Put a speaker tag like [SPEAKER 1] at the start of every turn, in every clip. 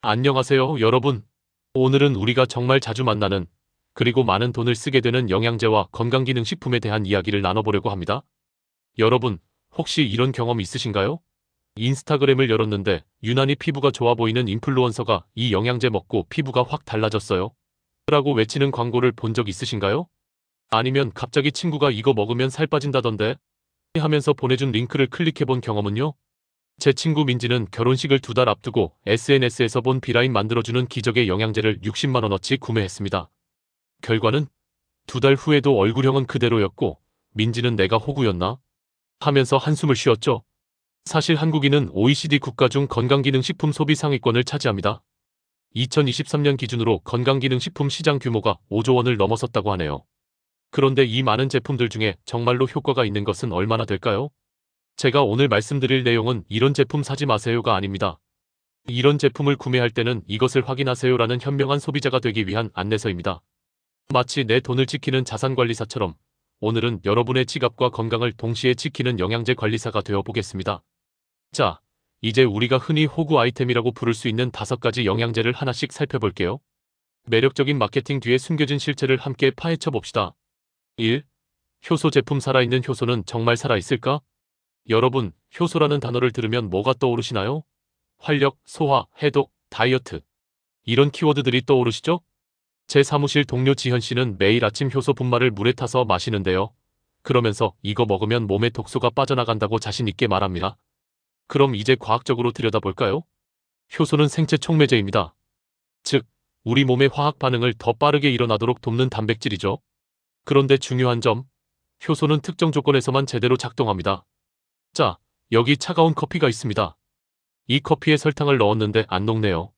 [SPEAKER 1] 안녕하세요, 여러분. 오늘은 우리가 정말 자주 만나는 그리고 많은 돈을 쓰게 되는 영양제와 건강기능식품에 대한 이야기를 나눠보려고 합니다. 여러분, 혹시 이런 경험 있으신가요? 인스타그램을 열었는데 유난히 피부가 좋아 보이는 인플루언서가 이 영양제 먹고 피부가 확 달라졌어요 라고 외치는 광고를 본 적 있으신가요? 아니면 갑자기 친구가 이거 먹으면 살 빠진다던데 하면서 보내준 링크를 클릭해본 경험은요? 제 친구 민지는 결혼식을 2달 앞두고 SNS에서 본 비라인 만들어주는 기적의 영양제를 60만원어치 구매했습니다. 결과는 2달 후에도 얼굴형은 그대로였고 민지는 내가 호구였나? 하면서 한숨을 쉬었죠. 사실 한국인은 OECD 국가 중 건강기능식품 소비 상위권을 차지합니다. 2023년 기준으로 건강기능식품 시장 규모가 5조 원을 넘어섰다고 하네요. 그런데 이 많은 제품들 중에 정말로 효과가 있는 것은 얼마나 될까요? 제가 오늘 말씀드릴 내용은 이런 제품 사지 마세요가 아닙니다. 이런 제품을 구매할 때는 이것을 확인하세요라는 현명한 소비자가 되기 위한 안내서입니다. 마치 내 돈을 지키는 자산관리사처럼 오늘은 여러분의 지갑과 건강을 동시에 지키는 영양제 관리사가 되어 보겠습니다. 자, 이제 우리가 흔히 호구 아이템이라고 부를 수 있는 5가지 영양제를 하나씩 살펴볼게요. 매력적인 마케팅 뒤에 숨겨진 실체를 함께 파헤쳐 봅시다. 1. 효소 제품. 살아있는 효소는 정말 살아있을까? 여러분, 효소라는 단어를 들으면 뭐가 떠오르시나요? 활력, 소화, 해독, 다이어트. 이런 키워드들이 떠오르시죠? 제 사무실 동료 지현 씨는 매일 아침 효소 분말을 물에 타서 마시는데요. 그러면서 이거 먹으면 몸에 독소가 빠져나간다고 자신 있게 말합니다. 그럼 이제 과학적으로 들여다볼까요? 효소는 생체 촉매제입니다. 즉, 우리 몸의 화학 반응을 더 빠르게 일어나도록 돕는 단백질이죠. 그런데 중요한 점, 효소는 특정 조건에서만 제대로 작동합니다. 자, 여기 차가운 커피가 있습니다. 이 커피에 설탕을 넣었는데 안 녹네요.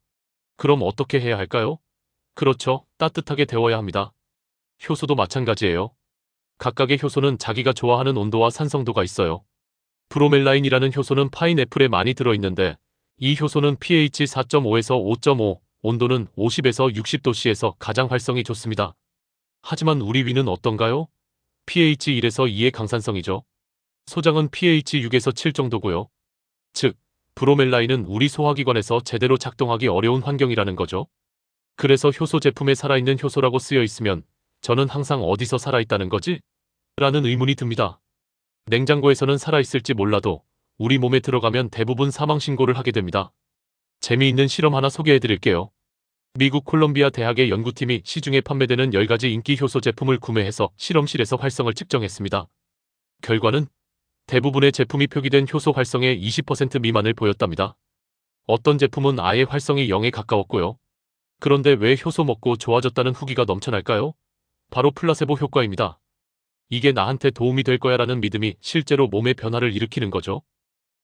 [SPEAKER 1] 그럼 어떻게 해야 할까요? 그렇죠, 따뜻하게 데워야 합니다. 효소도 마찬가지예요. 각각의 효소는 자기가 좋아하는 온도와 산성도가 있어요. 브로멜라인이라는 효소는 파인애플에 많이 들어있는데 이 효소는 pH 4.5에서 5.5, 온도는 50에서 60도씨에서 가장 활성이 좋습니다. 하지만 우리 위는 어떤가요? pH 1에서 2의 강산성이죠. 소장은 pH 6에서 7 정도고요. 즉, 브로멜라인은 우리 소화기관에서 제대로 작동하기 어려운 환경이라는 거죠. 그래서 효소 제품에 살아있는 효소라고 쓰여 있으면 저는 항상 어디서 살아있다는 거지? 라는 의문이 듭니다. 냉장고에서는 살아있을지 몰라도 우리 몸에 들어가면 대부분 사망신고를 하게 됩니다. 재미있는 실험 하나 소개해드릴게요. 미국 콜롬비아 대학의 연구팀이 시중에 판매되는 10가지 인기 효소 제품을 구매해서 실험실에서 활성을 측정했습니다. 결과는 대부분의 제품이 표기된 효소 활성의 20% 미만을 보였답니다. 어떤 제품은 아예 활성이 0에 가까웠고요. 그런데 왜 효소 먹고 좋아졌다는 후기가 넘쳐날까요? 바로 플라세보 효과입니다. 이게 나한테 도움이 될 거야 라는 믿음이 실제로 몸의 변화를 일으키는 거죠.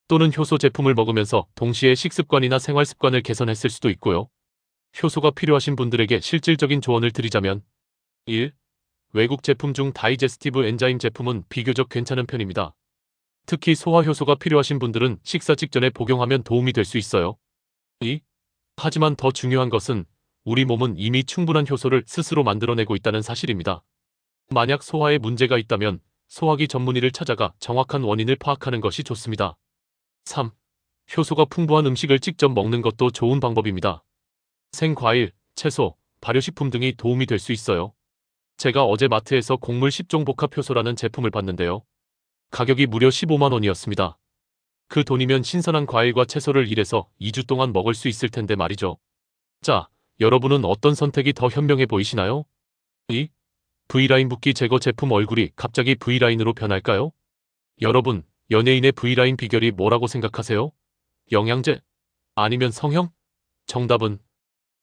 [SPEAKER 1] 또는 효소 제품을 먹으면서 동시에 식습관이나 생활습관을 개선했을 수도 있고요. 효소가 필요하신 분들에게 실질적인 조언을 드리자면 1. 외국 제품 중 다이제스티브 엔자임 제품은 비교적 괜찮은 편입니다. 특히 소화효소가 필요하신 분들은 식사 직전에 복용하면 도움이 될 수 있어요. 2. 하지만 더 중요한 것은 우리 몸은 이미 충분한 효소를 스스로 만들어내고 있다는 사실입니다. 만약 소화에 문제가 있다면 소화기 전문의를 찾아가 정확한 원인을 파악하는 것이 좋습니다. 3. 효소가 풍부한 음식을 직접 먹는 것도 좋은 방법입니다. 생과일, 채소, 발효식품 등이 도움이 될 수 있어요. 제가 어제 마트에서 곡물 10종 복합 효소라는 제품을 봤는데요. 가격이 무려 15만 원이었습니다. 그 돈이면 신선한 과일과 채소를 1에서 2주 동안 먹을 수 있을 텐데 말이죠. 자, 여러분은 어떤 선택이 더 현명해 보이시나요? 2. V라인 붓기 제거 제품. 얼굴이 갑자기 V라인으로 변할까요? 여러분, 연예인의 V라인 비결이 뭐라고 생각하세요? 영양제? 아니면 성형? 정답은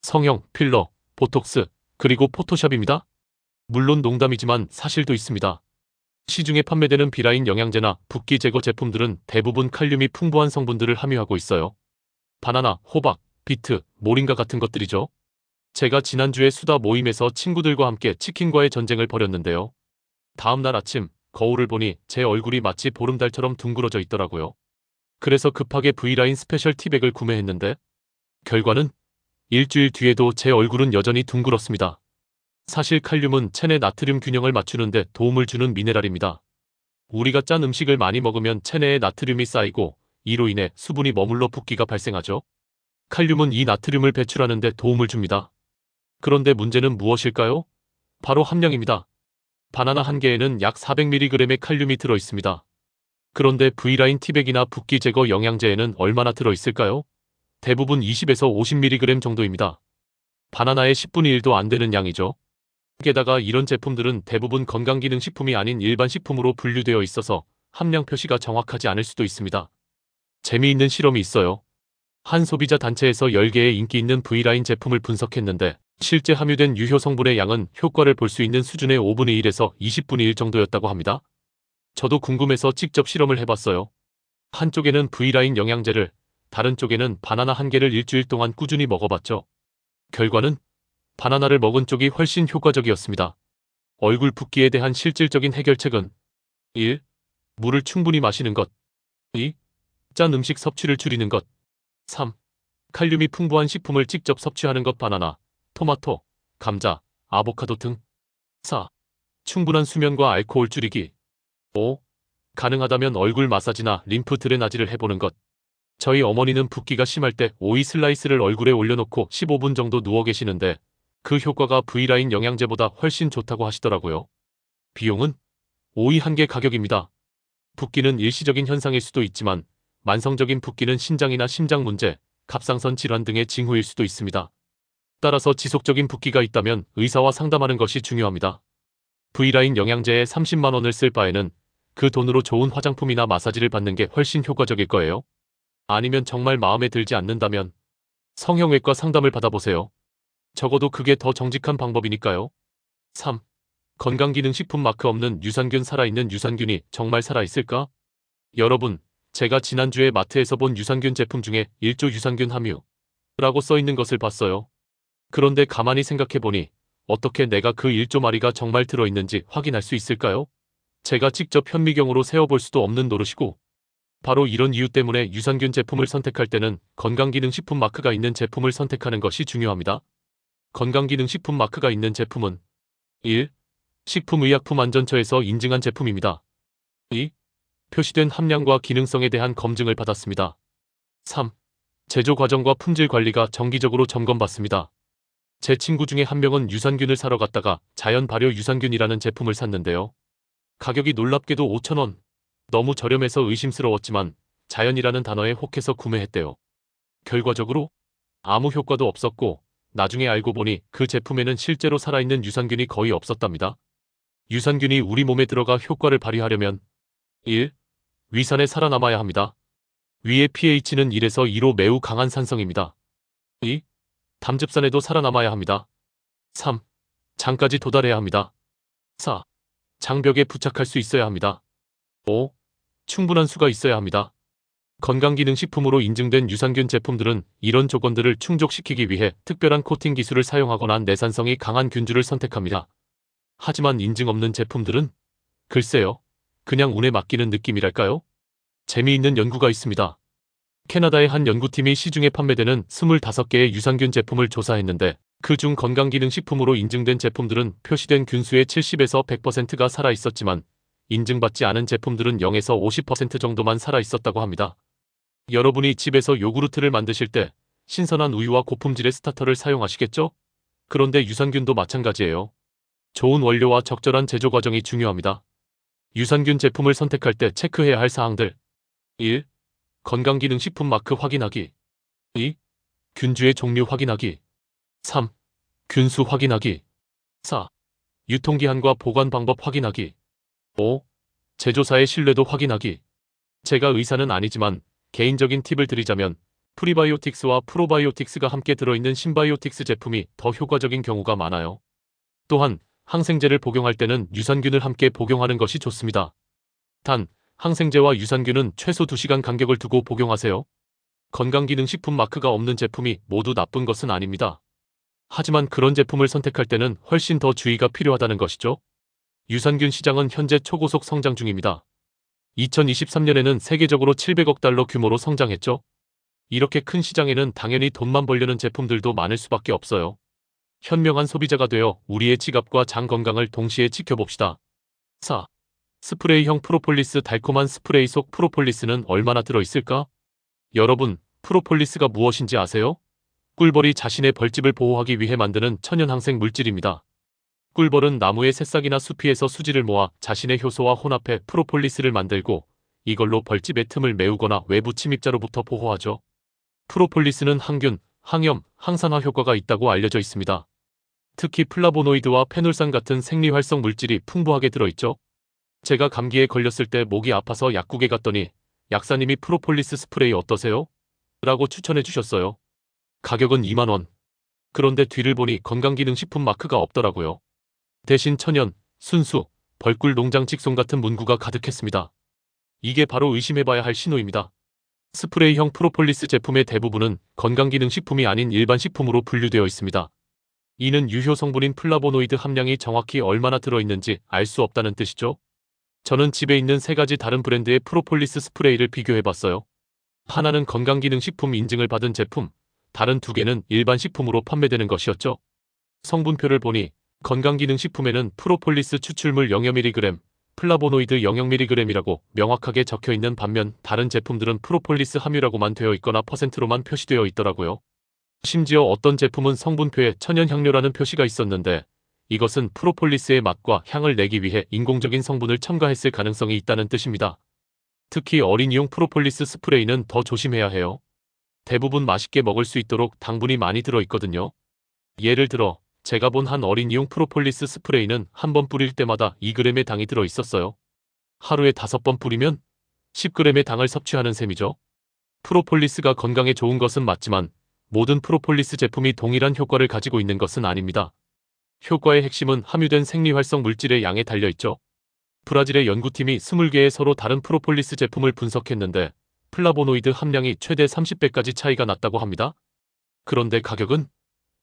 [SPEAKER 1] 성형, 필러, 보톡스, 그리고 포토샵입니다. 물론 농담이지만 사실도 있습니다. 시중에 판매되는 B라인 영양제나 붓기 제거 제품들은 대부분 칼륨이 풍부한 성분들을 함유하고 있어요. 바나나, 호박, 비트, 모링가 같은 것들이죠. 제가 지난주에 수다 모임에서 친구들과 함께 치킨과의 전쟁을 벌였는데요. 다음날 아침 거울을 보니 제 얼굴이 마치 보름달처럼 둥그러져 있더라고요. 그래서 급하게 V라인 스페셜 티백을 구매했는데 결과는 일주일 뒤에도 제 얼굴은 여전히 둥글었습니다. 사실 칼륨은 체내 나트륨 균형을 맞추는데 도움을 주는 미네랄입니다. 우리가 짠 음식을 많이 먹으면 체내에 나트륨이 쌓이고 이로 인해 수분이 머물러 붓기가 발생하죠. 칼륨은 이 나트륨을 배출하는 데 도움을 줍니다. 그런데 문제는 무엇일까요? 바로 함량입니다. 바나나 한 개에는 약 400mg의 칼륨이 들어 있습니다. 그런데 V라인 티백이나 붓기 제거 영양제에는 얼마나 들어 있을까요? 대부분 20에서 50mg 정도입니다. 바나나의 10분의 1도 안 되는 양이죠. 게다가 이런 제품들은 대부분 건강기능식품이 아닌 일반 식품으로 분류되어 있어서 함량 표시가 정확하지 않을 수도 있습니다. 재미있는 실험이 있어요. 한 소비자 단체에서 10개의 인기 있는 V라인 제품을 분석했는데 실제 함유된 유효 성분의 양은 효과를 볼 수 있는 수준의 5분의 1에서 20분의 1 정도였다고 합니다. 저도 궁금해서 직접 실험을 해봤어요. 한쪽에는 V라인 영양제를, 다른 쪽에는 바나나 한 개를 일주일 동안 꾸준히 먹어봤죠. 결과는 바나나를 먹은 쪽이 훨씬 효과적이었습니다. 얼굴 붓기에 대한 실질적인 해결책은 1. 물을 충분히 마시는 것. 2. 짠 음식 섭취를 줄이는 것. 3. 칼륨이 풍부한 식품을 직접 섭취하는 것. 바나나, 토마토, 감자, 아보카도 등. 4. 충분한 수면과 알코올 줄이기. 5. 가능하다면 얼굴 마사지나 림프 드레나지를 해보는 것. 저희 어머니는 붓기가 심할 때 오이 슬라이스를 얼굴에 올려놓고 15분 정도 누워 계시는데 그 효과가 V라인 영양제보다 훨씬 좋다고 하시더라고요. 비용은 오이 한 개 가격입니다. 붓기는 일시적인 현상일 수도 있지만 만성적인 붓기는 신장이나 심장 문제, 갑상선 질환 등의 징후일 수도 있습니다. 따라서 지속적인 붓기가 있다면 의사와 상담하는 것이 중요합니다. V라인 영양제에 30만 원을 쓸 바에는 그 돈으로 좋은 화장품이나 마사지를 받는 게 훨씬 효과적일 거예요. 아니면 정말 마음에 들지 않는다면 성형외과 상담을 받아보세요. 적어도 그게 더 정직한 방법이니까요. 3. 건강기능식품 마크 없는 유산균. 살아있는 유산균이 정말 살아있을까? 여러분, 제가 지난주에 마트에서 본 유산균 제품 중에 1조 유산균 함유라고 써있는 것을 봤어요. 그런데 가만히 생각해보니 어떻게 내가 그 1조 마리가 정말 들어있는지 확인할 수 있을까요? 제가 직접 현미경으로 세어볼 수도 없는 노릇이고 바로 이런 이유 때문에 유산균 제품을 선택할 때는 건강기능식품 마크가 있는 제품을 선택하는 것이 중요합니다. 건강기능식품 마크가 있는 제품은 1. 식품의약품안전처에서 인증한 제품입니다. 2. 표시된 함량과 기능성에 대한 검증을 받았습니다. 3. 제조 과정과 품질 관리가 정기적으로 점검받습니다. 제 친구 중에 한 명은 유산균을 사러 갔다가 자연 발효 유산균이라는 제품을 샀는데요. 가격이 놀랍게도 5,000원. 너무 저렴해서 의심스러웠지만 자연이라는 단어에 혹해서 구매했대요. 결과적으로 아무 효과도 없었고 나중에 알고 보니 그 제품에는 실제로 살아있는 유산균이 거의 없었답니다. 유산균이 우리 몸에 들어가 효과를 발휘하려면 1. 위산에 살아남아야 합니다. 위의 pH는 1에서 2로 매우 강한 산성입니다. 2. 담즙산에도 살아남아야 합니다. 3. 장까지 도달해야 합니다. 4. 장벽에 부착할 수 있어야 합니다. 5. 충분한 수가 있어야 합니다. 건강기능식품으로 인증된 유산균 제품들은 이런 조건들을 충족시키기 위해 특별한 코팅 기술을 사용하거나 내산성이 강한 균주를 선택합니다. 하지만 인증 없는 제품들은 글쎄요, 그냥 운에 맡기는 느낌이랄까요? 재미있는 연구가 있습니다. 캐나다의 한 연구팀이 시중에 판매되는 25개의 유산균 제품을 조사했는데 그중 건강기능식품으로 인증된 제품들은 표시된 균수의 70에서 100%가 살아있었지만 인증받지 않은 제품들은 0에서 50% 정도만 살아있었다고 합니다. 여러분이 집에서 요구르트를 만드실 때 신선한 우유와 고품질의 스타터를 사용하시겠죠? 그런데 유산균도 마찬가지예요. 좋은 원료와 적절한 제조 과정이 중요합니다. 유산균 제품을 선택할 때 체크해야 할 사항들. 1. 건강기능식품 마크 확인하기. 2. 균주의 종류 확인하기. 3. 균수 확인하기. 4. 유통기한과 보관 방법 확인하기. 5. 제조사의 신뢰도 확인하기. 제가 의사는 아니지만 개인적인 팁을 드리자면 프리바이오틱스와 프로바이오틱스가 함께 들어있는 신바이오틱스 제품이 더 효과적인 경우가 많아요. 또한 항생제를 복용할 때는 유산균을 함께 복용하는 것이 좋습니다. 단, 항생제와 유산균은 최소 2시간 간격을 두고 복용하세요. 건강기능식품 마크가 없는 제품이 모두 나쁜 것은 아닙니다. 하지만 그런 제품을 선택할 때는 훨씬 더 주의가 필요하다는 것이죠. 유산균 시장은 현재 초고속 성장 중입니다. 2023년에는 세계적으로 700억 달러 규모로 성장했죠. 이렇게 큰 시장에는 당연히 돈만 벌려는 제품들도 많을 수밖에 없어요. 현명한 소비자가 되어 우리의 지갑과 장 건강을 동시에 지켜봅시다. 4. 스프레이형 프로폴리스. 달콤한 스프레이 속 프로폴리스는 얼마나 들어있을까? 여러분, 프로폴리스가 무엇인지 아세요? 꿀벌이 자신의 벌집을 보호하기 위해 만드는 천연항생 물질입니다. 꿀벌은 나무의 새싹이나 수피에서 수지를 모아 자신의 효소와 혼합해 프로폴리스를 만들고 이걸로 벌집의 틈을 메우거나 외부 침입자로부터 보호하죠. 프로폴리스는 항균, 항염, 항산화 효과가 있다고 알려져 있습니다. 특히 플라보노이드와 페놀산 같은 생리활성 물질이 풍부하게 들어있죠. 제가 감기에 걸렸을 때 목이 아파서 약국에 갔더니 약사님이 프로폴리스 스프레이 어떠세요? 라고 추천해 주셨어요. 가격은 2만 원. 그런데 뒤를 보니 건강기능식품 마크가 없더라고요. 대신 천연, 순수, 벌꿀 농장 직송 같은 문구가 가득했습니다. 이게 바로 의심해봐야 할 신호입니다. 스프레이형 프로폴리스 제품의 대부분은 건강기능식품이 아닌 일반 식품으로 분류되어 있습니다. 이는 유효 성분인 플라보노이드 함량이 정확히 얼마나 들어있는지 알 수 없다는 뜻이죠. 저는 집에 있는 3가지 다른 브랜드의 프로폴리스 스프레이를 비교해봤어요. 하나는 건강기능식품 인증을 받은 제품, 다른 2개는 일반 식품으로 판매되는 것이었죠. 성분표를 보니 건강기능식품에는 프로폴리스 추출물 0mg, 플라보노이드 0mg이라고 명확하게 적혀있는 반면 다른 제품들은 프로폴리스 함유라고만 되어 있거나 %로만 표시되어 있더라고요. 심지어 어떤 제품은 성분표에 천연향료라는 표시가 있었는데 이것은 프로폴리스의 맛과 향을 내기 위해 인공적인 성분을 첨가했을 가능성이 있다는 뜻입니다. 특히 어린이용 프로폴리스 스프레이는 더 조심해야 해요. 대부분 맛있게 먹을 수 있도록 당분이 많이 들어있거든요. 예를 들어 제가 본 한 어린이용 프로폴리스 스프레이는 한 번 뿌릴 때마다 2g의 당이 들어있었어요. 하루에 5번 뿌리면 10g의 당을 섭취하는 셈이죠. 프로폴리스가 건강에 좋은 것은 맞지만 모든 프로폴리스 제품이 동일한 효과를 가지고 있는 것은 아닙니다. 효과의 핵심은 함유된 생리활성 물질의 양에 달려있죠. 브라질의 연구팀이 20개의 서로 다른 프로폴리스 제품을 분석했는데 플라보노이드 함량이 최대 30배까지 차이가 났다고 합니다. 그런데 가격은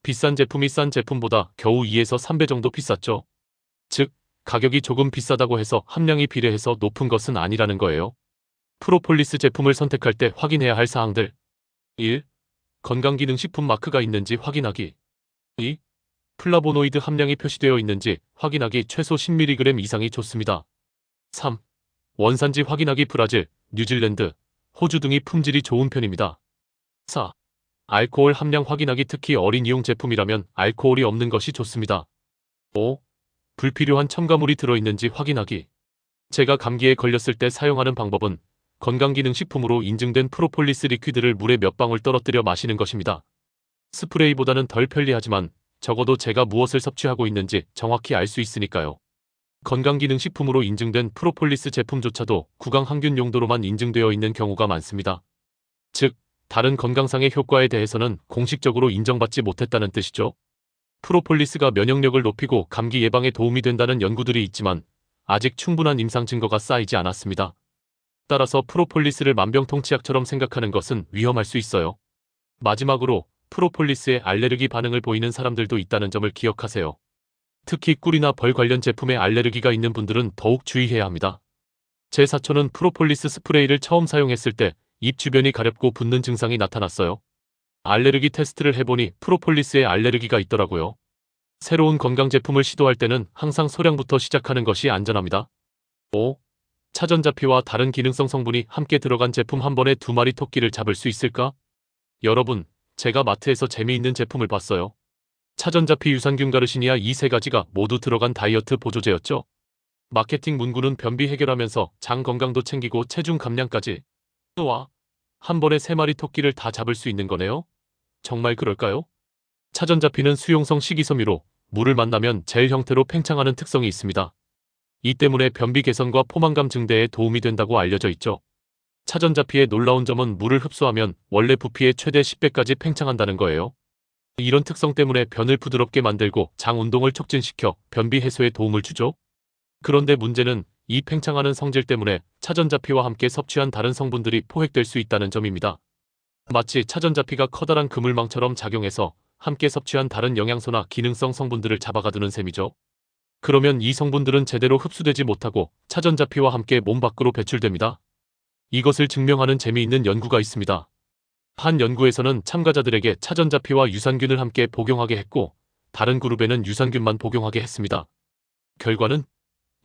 [SPEAKER 1] 비싼 제품이 싼 제품보다 겨우 2에서 3배 정도 비쌌죠. 즉, 가격이 조금 비싸다고 해서 함량이 비례해서 높은 것은 아니라는 거예요. 프로폴리스 제품을 선택할 때 확인해야 할 사항들. 1. 건강기능식품 마크가 있는지 확인하기. 2. 플라보노이드 함량이 표시되어 있는지 확인하기. 최소 10mg 이상이 좋습니다. 3. 원산지 확인하기. 브라질, 뉴질랜드, 호주 등이 품질이 좋은 편입니다. 4. 알코올 함량 확인하기. 특히 어린이용 제품이라면 알코올이 없는 것이 좋습니다. 5. 불필요한 첨가물이 들어있는지 확인하기. 제가 감기에 걸렸을 때 사용하는 방법은 건강기능식품으로 인증된 프로폴리스 리퀴드를 물에 몇 방울 떨어뜨려 마시는 것입니다. 스프레이보다는 덜 편리하지만 적어도 제가 무엇을 섭취하고 있는지 정확히 알 수 있으니까요. 건강기능식품으로 인증된 프로폴리스 제품조차도 구강 항균 용도로만 인증되어 있는 경우가 많습니다. 즉, 다른 건강상의 효과에 대해서는 공식적으로 인정받지 못했다는 뜻이죠. 프로폴리스가 면역력을 높이고 감기 예방에 도움이 된다는 연구들이 있지만 아직 충분한 임상 증거가 쌓이지 않았습니다. 따라서 프로폴리스를 만병통치약처럼 생각하는 것은 위험할 수 있어요. 마지막으로 프로폴리스에 알레르기 반응을 보이는 사람들도 있다는 점을 기억하세요. 특히 꿀이나 벌 관련 제품에 알레르기가 있는 분들은 더욱 주의해야 합니다. 제 사촌은 프로폴리스 스프레이를 처음 사용했을 때 입 주변이 가렵고 붓는 증상이 나타났어요. 알레르기 테스트를 해보니 프로폴리스에 알레르기가 있더라고요. 새로운 건강 제품을 시도할 때는 항상 소량부터 시작하는 것이 안전합니다. 5. 차전자피와 다른 기능성 성분이 함께 들어간 제품 한 번에 2마리 토끼를 잡을 수 있을까? 여러분, 제가 마트에서 재미있는 제품을 봤어요. 차전자피, 유산균, 가르시니아 이 3가지가 모두 들어간 다이어트 보조제였죠. 마케팅 문구는 변비 해결하면서 장 건강도 챙기고 체중 감량까지. 와, 한 번에 3마리 토끼를 다 잡을 수 있는 거네요? 정말 그럴까요? 차전자피는 수용성 식이섬유로 물을 만나면 젤 형태로 팽창하는 특성이 있습니다. 이 때문에 변비 개선과 포만감 증대에 도움이 된다고 알려져 있죠. 차전자피의 놀라운 점은 물을 흡수하면 원래 부피의 최대 10배까지 팽창한다는 거예요. 이런 특성 때문에 변을 부드럽게 만들고 장 운동을 촉진시켜 변비 해소에 도움을 주죠. 그런데 문제는 이 팽창하는 성질 때문에 차전자피와 함께 섭취한 다른 성분들이 포획될 수 있다는 점입니다. 마치 차전자피가 커다란 그물망처럼 작용해서 함께 섭취한 다른 영양소나 기능성 성분들을 잡아가두는 셈이죠. 그러면 이 성분들은 제대로 흡수되지 못하고 차전자피와 함께 몸 밖으로 배출됩니다. 이것을 증명하는 재미있는 연구가 있습니다. 한 연구에서는 참가자들에게 차전자피와 유산균을 함께 복용하게 했고 다른 그룹에는 유산균만 복용하게 했습니다. 결과는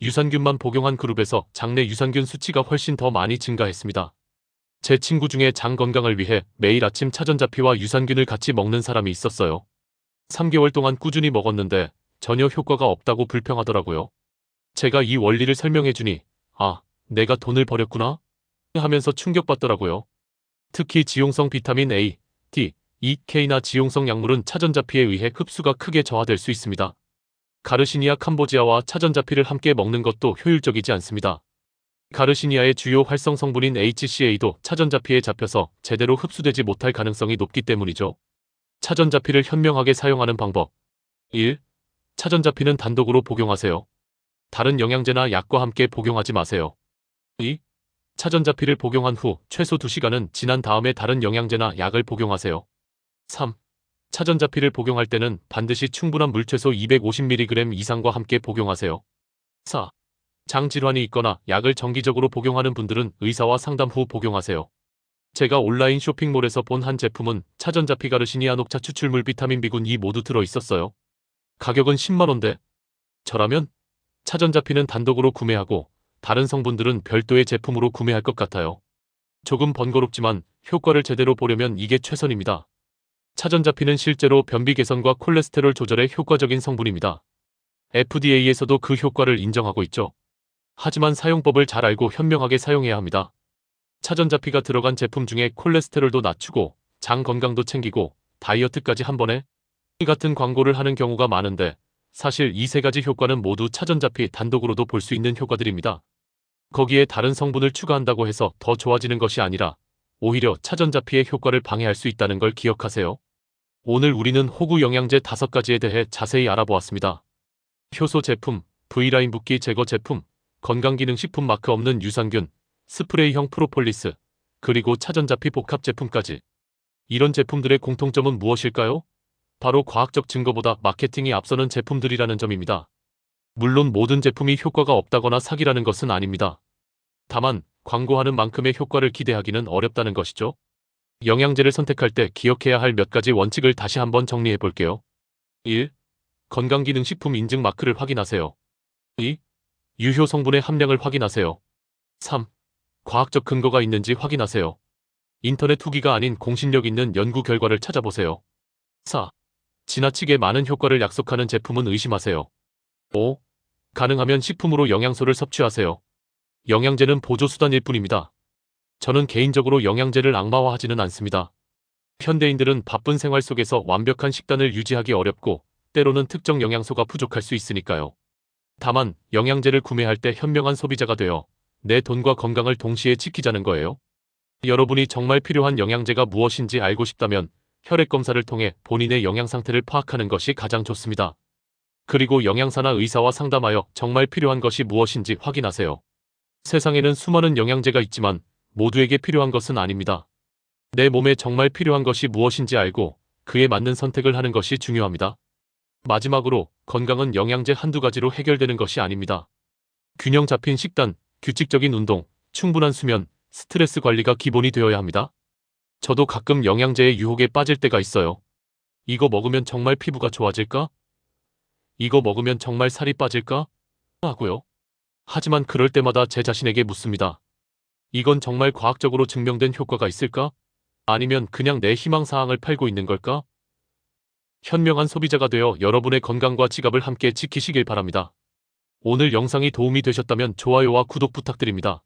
[SPEAKER 1] 유산균만 복용한 그룹에서 장내 유산균 수치가 훨씬 더 많이 증가했습니다. 제 친구 중에 장 건강을 위해 매일 아침 차전자피와 유산균을 같이 먹는 사람이 있었어요. 3개월 동안 꾸준히 먹었는데 전혀 효과가 없다고 불평하더라고요. 제가 이 원리를 설명해주니 아, 내가 돈을 버렸구나 하면서 충격받더라고요. 특히 지용성 비타민 A, D, E, K나 지용성 약물은 차전자피에 의해 흡수가 크게 저하될 수 있습니다. 가르시니아 캄보지아와 차전자피를 함께 먹는 것도 효율적이지 않습니다. 가르시니아의 주요 활성 성분인 HCA도 차전자피에 잡혀서 제대로 흡수되지 못할 가능성이 높기 때문이죠. 차전자피를 현명하게 사용하는 방법 1. 차전자피는 단독으로 복용하세요. 다른 영양제나 약과 함께 복용하지 마세요. 2. 차전자피를 복용한 후 최소 2시간은 지난 다음에 다른 영양제나 약을 복용하세요. 3. 차전자피를 복용할 때는 반드시 충분한 물 최소 250mg 이상과 함께 복용하세요. 4. 장 질환이 있거나 약을 정기적으로 복용하는 분들은 의사와 상담 후 복용하세요. 제가 온라인 쇼핑몰에서 본 한 제품은 차전자피 가르시니아 녹차 추출물 비타민 B군 E 모두 들어 있었어요. 가격은 10만원대. 저라면 차전자피는 단독으로 구매하고 다른 성분들은 별도의 제품으로 구매할 것 같아요. 조금 번거롭지만 효과를 제대로 보려면 이게 최선입니다. 차전자피는 실제로 변비 개선과 콜레스테롤 조절에 효과적인 성분입니다. FDA에서도 그 효과를 인정하고 있죠. 하지만 사용법을 잘 알고 현명하게 사용해야 합니다. 차전자피가 들어간 제품 중에 콜레스테롤도 낮추고 장 건강도 챙기고 다이어트까지 한 번에 같은 광고를 하는 경우가 많은데 사실 이 세 가지 효과는 모두 차전자피 단독으로도 볼 수 있는 효과들입니다. 거기에 다른 성분을 추가한다고 해서 더 좋아지는 것이 아니라 오히려 차전자피의 효과를 방해할 수 있다는 걸 기억하세요. 오늘 우리는 호구 영양제 5가지에 대해 자세히 알아보았습니다. 효소 제품, V라인 붓기 제거 제품, 건강기능식품 마크 없는 유산균, 스프레이형 프로폴리스, 그리고 차전자피 복합 제품까지. 이런 제품들의 공통점은 무엇일까요? 바로 과학적 증거보다 마케팅이 앞서는 제품들이라는 점입니다. 물론 모든 제품이 효과가 없다거나 사기라는 것은 아닙니다. 다만 광고하는 만큼의 효과를 기대하기는 어렵다는 것이죠. 영양제를 선택할 때 기억해야 할 몇 가지 원칙을 다시 한번 정리해 볼게요. 1. 건강기능식품 인증 마크를 확인하세요. 2. 유효 성분의 함량을 확인하세요. 3. 과학적 근거가 있는지 확인하세요. 인터넷 후기가 아닌 공신력 있는 연구 결과를 찾아보세요. 4. 지나치게 많은 효과를 약속하는 제품은 의심하세요. 5. 가능하면 식품으로 영양소를 섭취하세요. 영양제는 보조수단일 뿐입니다. 저는 개인적으로 영양제를 악마화하지는 않습니다. 현대인들은 바쁜 생활 속에서 완벽한 식단을 유지하기 어렵고 때로는 특정 영양소가 부족할 수 있으니까요. 다만 영양제를 구매할 때 현명한 소비자가 되어 내 돈과 건강을 동시에 지키자는 거예요. 여러분이 정말 필요한 영양제가 무엇인지 알고 싶다면 혈액검사를 통해 본인의 영양 상태를 파악하는 것이 가장 좋습니다. 그리고 영양사나 의사와 상담하여 정말 필요한 것이 무엇인지 확인하세요. 세상에는 수많은 영양제가 있지만 모두에게 필요한 것은 아닙니다. 내 몸에 정말 필요한 것이 무엇인지 알고 그에 맞는 선택을 하는 것이 중요합니다. 마지막으로 건강은 영양제 한두 가지로 해결되는 것이 아닙니다. 균형 잡힌 식단, 규칙적인 운동, 충분한 수면, 스트레스 관리가 기본이 되어야 합니다. 저도 가끔 영양제의 유혹에 빠질 때가 있어요. 이거 먹으면 정말 피부가 좋아질까? 이거 먹으면 정말 살이 빠질까? 하고요. 하지만 그럴 때마다 제 자신에게 묻습니다. 이건 정말 과학적으로 증명된 효과가 있을까? 아니면 그냥 내 희망사항을 팔고 있는 걸까? 현명한 소비자가 되어 여러분의 건강과 지갑을 함께 지키시길 바랍니다. 오늘 영상이 도움이 되셨다면 좋아요와 구독 부탁드립니다.